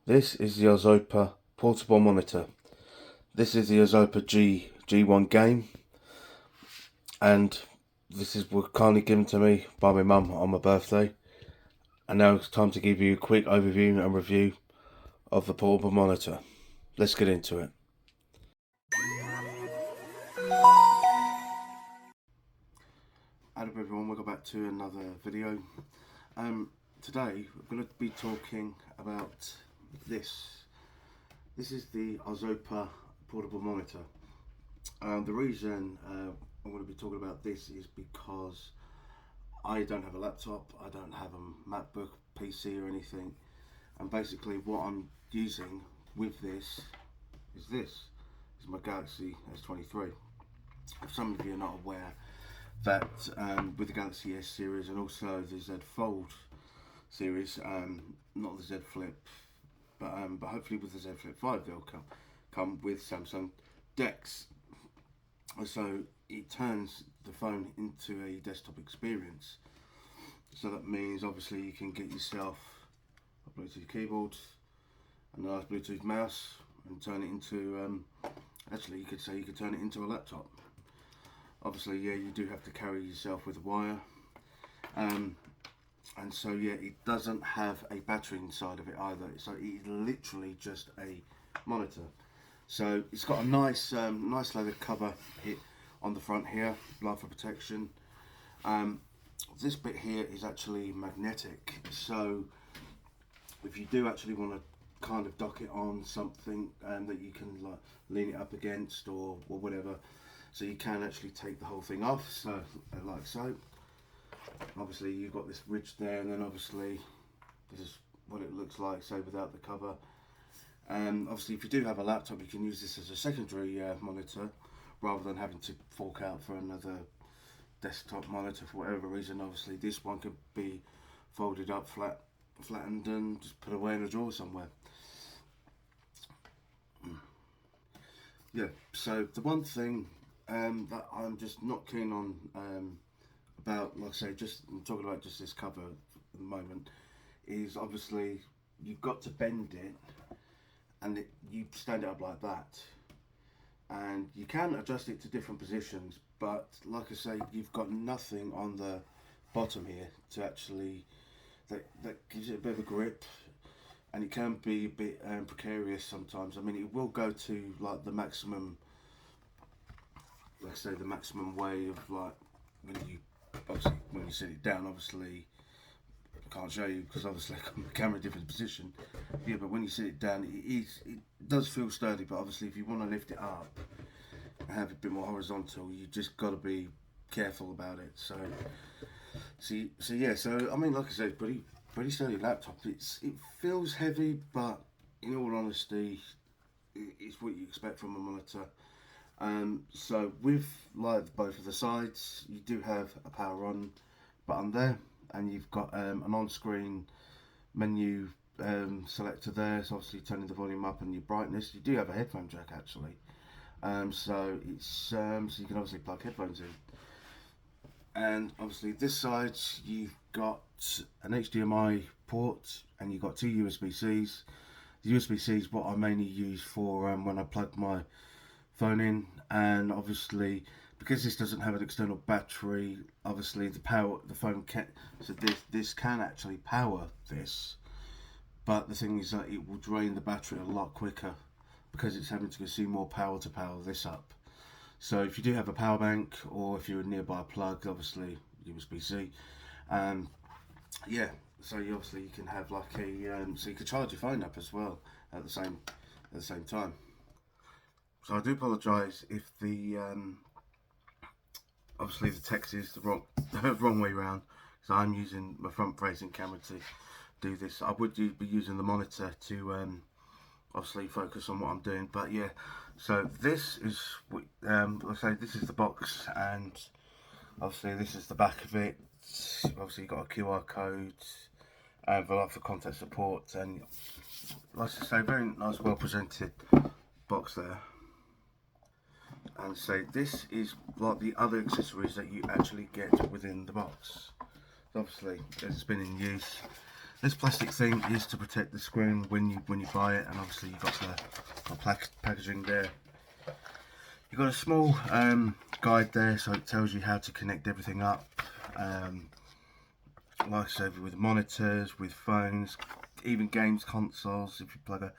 This is the Arzopa portable monitor. This is the Arzopa G1 game, and this was kindly given to me by my mum on my birthday. And now it's time to give you a quick overview and review of the portable monitor. Let's get into it. Hello everyone, welcome back to another video. Today we're going to be talking about this. This is the Arzopa portable monitor. The reason I'm going to be talking about this is because I don't have a laptop, I don't have a MacBook, PC or anything, and basically what I'm using with this is my Galaxy S23. If some of you are not aware that with the Galaxy S series and also the Z Fold series, not the Z Flip, but hopefully with the Z Flip 5 they'll come with Samsung DeX. So it turns the phone into a desktop experience. So that means obviously you can get yourself a Bluetooth keyboard, a nice Bluetooth mouse, and turn it into actually you could say you could turn it into a laptop. Obviously, yeah, you do have to carry yourself with a wire, and so yeah, it doesn't have a battery inside of it either. So it's literally just a monitor. So it's got a nice leather cover on the front here, for protection. This bit here is actually magnetic, so if you do actually want to kind of dock it on something that you can like lean it up against or whatever, so you can actually take the whole thing off, so like so. Obviously you've got this ridge there, and then obviously this is what it looks like, so without the cover. Obviously if you do have a laptop, you can use this as a secondary monitor rather than having to fork out for another desktop monitor for whatever reason. Obviously this one could be folded up, flattened, and just put away in a drawer somewhere. Yeah, so the one thing that I'm just not keen on about, like I say, I'm talking about just this cover at the moment, is obviously you've got to bend it, and you stand it up like that, and you can adjust it to different positions, but like I say, you've got nothing on the bottom here to actually that gives it a bit of a grip, and it can be a bit precarious sometimes. I mean, it will go to like the maximum, let's say the maximum way of like when you sit it down. Obviously I can't show you because obviously I got the camera in a different position. Yeah, but when you sit it down, it does feel sturdy, but obviously if you want to lift it up and have it a bit more horizontal, you just got to be careful about it. So yeah, so I mean, like I said, pretty sturdy laptop. It feels heavy, but in all honesty, it's what you expect from a monitor. So with like both of the sides, you do have a power on button there, and you've got an on-screen menu selector there. So obviously turning the volume up and your brightness. You do have a headphone jack actually, so it's so you can obviously plug headphones in. And obviously this side you've got an HDMI port, and you've got two USB-Cs. The USB-C is what I mainly use for when I plug my phone in, and obviously because this doesn't have an external battery, obviously the phone can, so this can actually power this, but the thing is that it will drain the battery a lot quicker because it's having to consume more power to power this up. So if you do have a power bank, or if you're nearby a plug, obviously USB-C, yeah, so you can have like a so you can charge your phone up as well at the same time. So I do apologise if the obviously the text is the wrong way round. So I'm using my front facing camera to do this. I would be using the monitor to obviously focus on what I'm doing, but yeah. So this is let's say this is the box, and obviously this is the back of it. Obviously you've got a QR code for contact support, and like I say, very nice, well presented box there. And so this is like the other accessories that you actually get within the box. Obviously it's been in use, This plastic thing is to protect the screen when you buy it, and obviously you've got the packaging there. You've got a small guide there, so it tells you how to connect everything up. Like I said, with monitors, with phones, even games consoles, if you plug a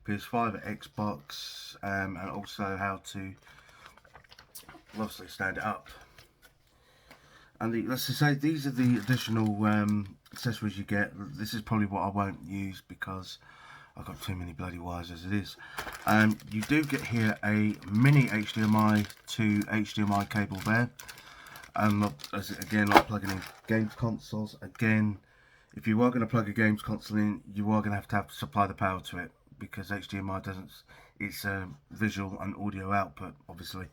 PS5 or Xbox, and also how to obviously stand it up. And let's just say these are the additional accessories you get. This is probably what I won't use because I've got too many bloody wires as it is. You do get here a mini HDMI to HDMI cable there. And again, like plugging in games consoles. Again, if you are going to plug a games console in, you are going to have to supply the power to it, because HDMI doesn't. It's a visual and audio output, obviously.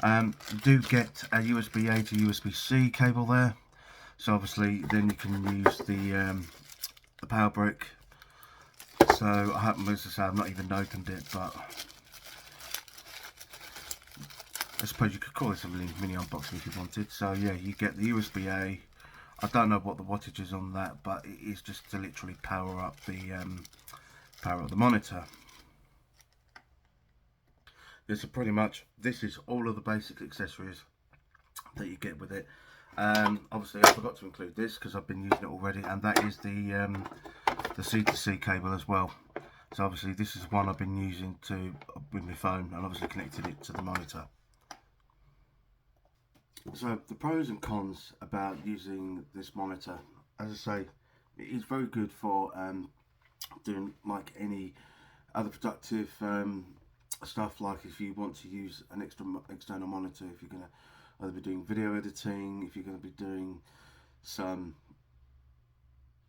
You do get a USB-A to USB-C cable there, so obviously then you can use the power brick. So I haven't, as I say, I've not even opened it, but I suppose you could call this a mini unboxing if you wanted. So yeah, you get the USB-A. I don't know what the wattage is on that, but it is just to literally power up the monitor. Yeah, so pretty much this is all of the basic accessories that you get with it. Obviously I forgot to include this because I've been using it already, and that is the C2C cable as well. So obviously this is one I've been using with my phone, and obviously connected it to the monitor. So the pros and cons about using this monitor, as I say, it is very good for doing like any other productive stuff, like if you want to use an external monitor, if you're going to either be doing video editing, if you're going to be doing some,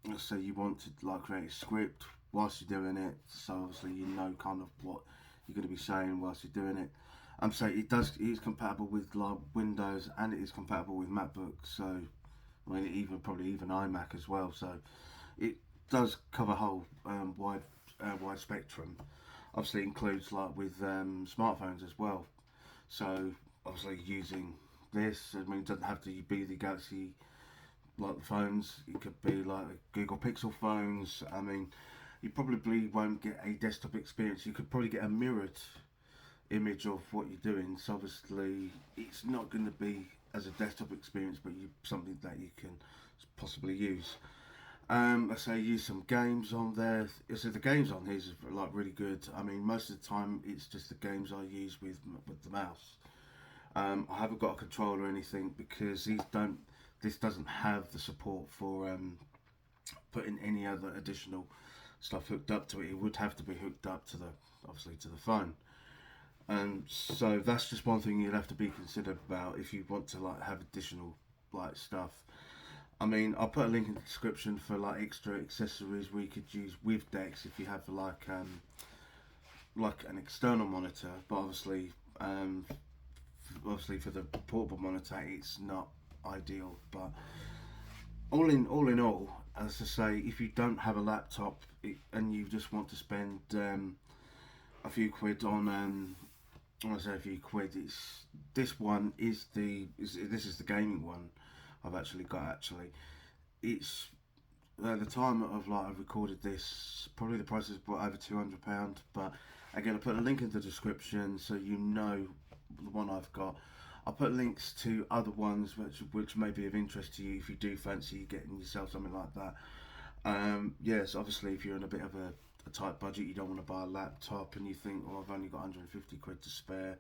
let's say you want to like create a script whilst you're doing it, so obviously you know kind of what you're going to be saying whilst you're doing it. So it is compatible with like Windows, and it is compatible with MacBooks, so I mean probably even iMac as well, so it does cover a whole wide spectrum. Obviously it includes like with smartphones as well, so obviously using this, I mean, it doesn't have to be the Galaxy like the phones, it could be like Google Pixel phones. I mean, you probably won't get a desktop experience. You could probably get a mirrored image of what you're doing, so obviously it's not going to be as a desktop experience, but something that you can possibly use. Let's say use some games on there. So the games on here is like really good. I mean, most of the time it's just the games I use with the mouse. I haven't got a controller or anything because this doesn't have the support for putting any other additional stuff hooked up to it. It would have to be hooked up to obviously to the phone. And so that's just one thing you'd have to be considered about if you want to like have additional like stuff. I mean, I'll put a link in the description for like extra accessories we could use with DeX if you have like an external monitor, but obviously for the portable monitor it's not ideal. But all in all, as I say, if you don't have a laptop and you just want to spend a few quid on when I say a few quid, this one is this is the gaming one I've actually got. It's at the time of like I've recorded this, probably the price is over £200. But again, I put a link in the description so you know the one I've got. I'll put links to other ones which may be of interest to you if you do fancy getting yourself something like that. Yes, obviously if you're in a bit of a tight budget, you don't want to buy a laptop and you think, oh, I've only got 150 quid to spare,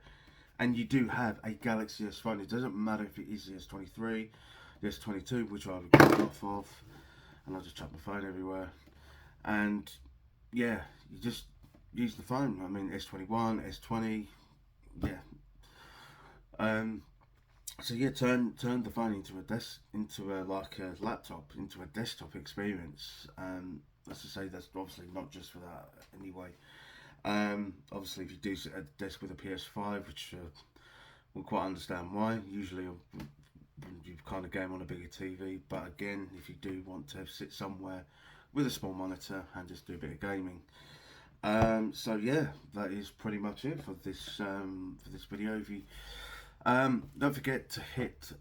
and you do have a Galaxy S phone. It doesn't matter if it is the S23, the S22, which I've got off of, and I just chuck my phone everywhere. And yeah, you just use the phone. I mean, S21, S20, yeah. So yeah, turn the phone into a laptop, into a desktop experience. As I say, that's obviously not just for that anyway. Obviously, if you do sit at the desk with a PS5, which we'll quite understand why. Usually, you kind of game on a bigger TV. But again, if you do want to sit somewhere with a small monitor and just do a bit of gaming. So yeah, that is pretty much it for this video. If you don't forget to hit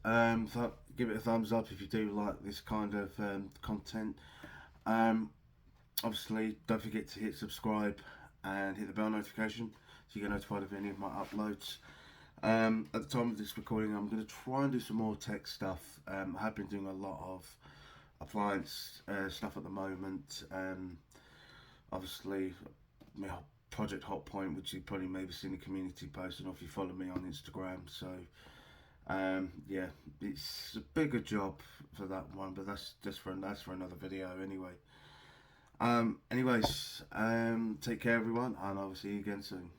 give it a thumbs up if you do like this kind of content. Obviously, don't forget to hit subscribe and hit the bell notification so you get notified of any of my uploads. At the time of this recording, I'm going to try and do some more tech stuff. I have been doing a lot of appliance stuff at the moment. Obviously, my project Hot Point, which you probably maybe seen a community post, and if you follow me on Instagram. So yeah, it's a bigger job for that one, but that's for another video anyway. Anyways, take care everyone, and I'll see you again soon.